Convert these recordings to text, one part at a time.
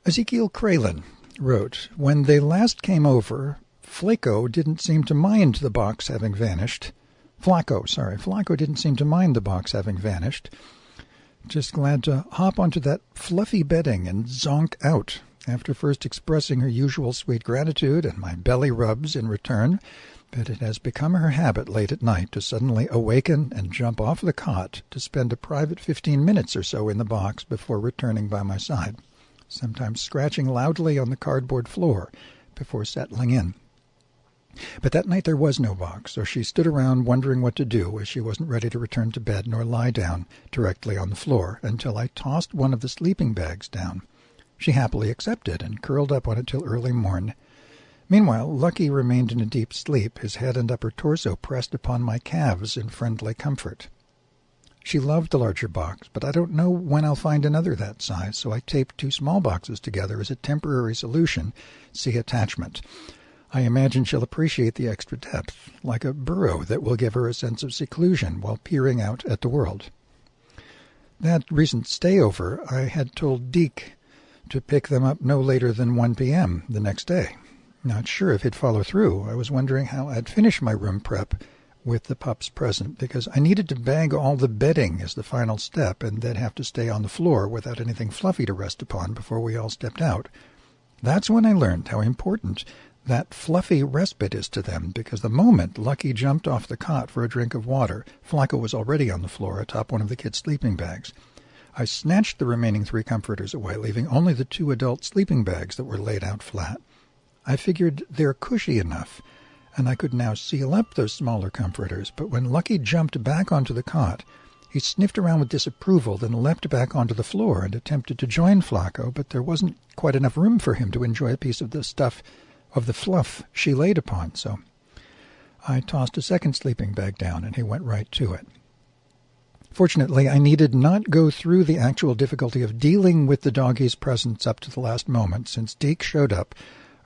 Ezekiel Kralin wrote, "When they last came over, Flacco didn't seem to mind the box having vanished. Flacco didn't seem to mind the box having vanished. Just glad to hop onto that fluffy bedding and zonk out. After first expressing her usual sweet gratitude and my belly rubs in return, but it has become her habit late at night to suddenly awaken and jump off the cot to spend a private 15 minutes or so in the box before returning by my side, sometimes scratching loudly on the cardboard floor before settling in. But that night there was no box, so she stood around wondering what to do, as she wasn't ready to return to bed nor lie down directly on the floor until I tossed one of the sleeping bags down. She happily accepted and curled up on it till early morn. Meanwhile, Lucky remained in a deep sleep, his head and upper torso pressed upon my calves in friendly comfort. She loved the larger box, but I don't know when I'll find another that size, so I taped 2 small boxes together as a temporary solution. See attachment. I imagine she'll appreciate the extra depth, like a burrow that will give her a sense of seclusion while peering out at the world. That recent stayover, I had told Deke to pick them up no later than 1 p.m. the next day. Not sure if he'd follow through. I was wondering how I'd finish my room prep with the pups present, because I needed to bag all the bedding as the final step, and they'd have to stay on the floor without anything fluffy to rest upon before we all stepped out. That's when I learned how important that fluffy respite is to them, because the moment Lucky jumped off the cot for a drink of water, Flacco was already on the floor atop one of the kids' sleeping bags. I snatched the remaining 3 comforters away, leaving only the 2 adult sleeping bags that were laid out flat. I figured they're cushy enough, and I could now seal up those smaller comforters, but when Lucky jumped back onto the cot, he sniffed around with disapproval, then leapt back onto the floor and attempted to join Flacco, but there wasn't quite enough room for him to enjoy a piece of the fluff she laid upon, so I tossed a second sleeping bag down, and he went right to it. Fortunately, I needed not go through the actual difficulty of dealing with the doggie's presence up to the last moment, since Deke showed up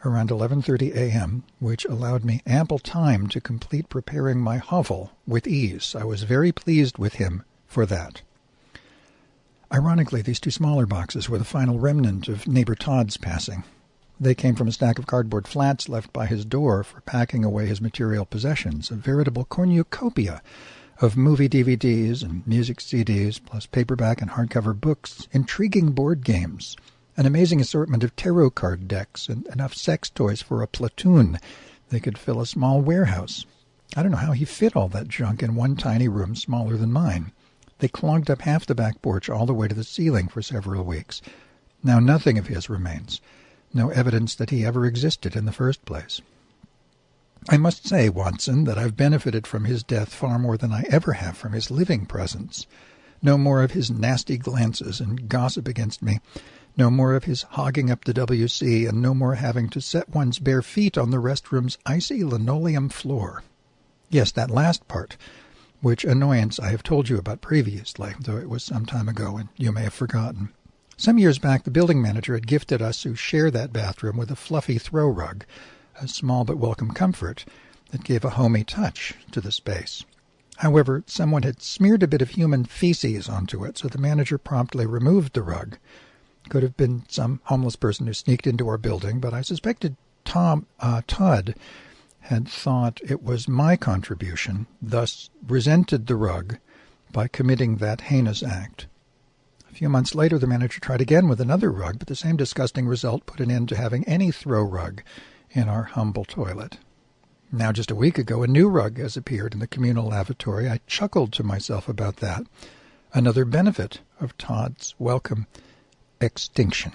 around 11:30 a.m., which allowed me ample time to complete preparing my hovel with ease. I was very pleased with him for that. Ironically, these 2 smaller boxes were the final remnant of neighbor Todd's passing. They came from a stack of cardboard flats left by his door for packing away his material possessions, a veritable cornucopia of movie DVDs and music CDs, plus paperback and hardcover books, intriguing board games, an amazing assortment of tarot card decks, and enough sex toys for a platoon. They could fill a small warehouse. I don't know how he fit all that junk in one tiny room smaller than mine. They clogged up half the back porch all the way to the ceiling for several weeks. Now nothing of his remains. No evidence that he ever existed in the first place. I must say, Watson, that I've benefited from his death far more than I ever have from his living presence. No more of his nasty glances and gossip against me. No more of his hogging up the WC, and no more having to set one's bare feet on the restroom's icy linoleum floor. Yes, that last part, which annoyance I have told you about previously, though it was some time ago and you may have forgotten. Some years back, the building manager had gifted us who share that bathroom with a fluffy throw rug, a small but welcome comfort that gave a homey touch to the space. However, someone had smeared a bit of human feces onto it, so the manager promptly removed the rug. Could have been some homeless person who sneaked into our building, but I suspected Todd had thought it was my contribution, thus resented the rug by committing that heinous act. A few months later, the manager tried again with another rug, but the same disgusting result put an end to having any throw rug in our humble toilet. Now, just a week ago, a new rug has appeared in the communal lavatory. I chuckled to myself about that. Another benefit of Todd's welcome extinction.